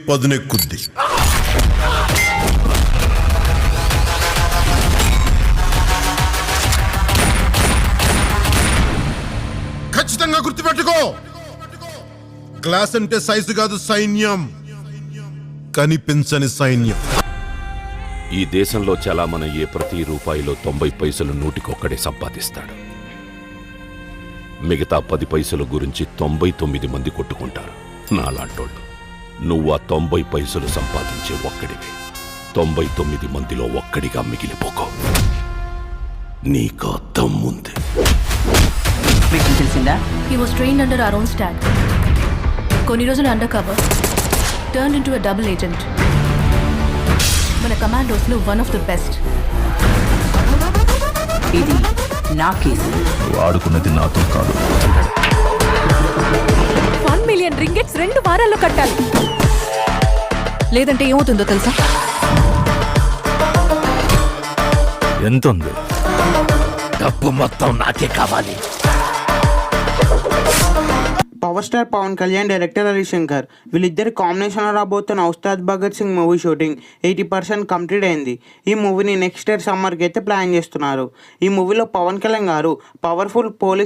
పదునెక్కుద్ది. ఖచ్చితంగా గుర్తుపెట్టుకో, క్లాస్ అంటే సైజు కాదు, సైన్యం. కనిపించని సైన్యం. ఈ దేశంలో చలామణయ్యే ప్రతి రూపాయిలో 90 పైసలు నూటికొక్కడే సంపాదిస్తాడు. మిగతా 10 పైసల గురించి 99 మంది కొట్టుకుంటారు. నాలాంటోళ్ళు. నువ్వు ఆ 90 పైసలు సంపాదించే ఒక్కడివి. 99 మందిలో ఒక్కడిగా మిగిలిపోకో. నీకు దమ్ముంది. తెలిసిందా? He was trained under our own stat. కొన్ని రోజులు under cover, turned into a double agent. మన కమాండోస్ లో వన్ ఆఫ్ ది బెస్ట్. ఇది నా కేసు. వాడుకున్నది నాతో కాదు. 1 మిలియన్ రింగెట్స్ 2 వారాల్లో కట్టాలి, లేదంటే ఏమవుతుందో తెలుసా? ఎంత ఉంది? డబ్బు మొత్తం నాకే కావాలి. Power star Pawan Kalyan, director Harishankar వీళ్ళిద్దరి కాంబినేషన్లో రాబోతున్న Ustaad Bhagat Singh movie shooting 80% complete అయింది. ఈ మూవీని నెక్స్ట్ ఇయర్ సమ్మర్కి అయితే ప్లాన్ చేస్తున్నారు. ఈ మూవీలో పవన్ కళ్యాణ్ గారు పవర్ఫుల్ పోలీస్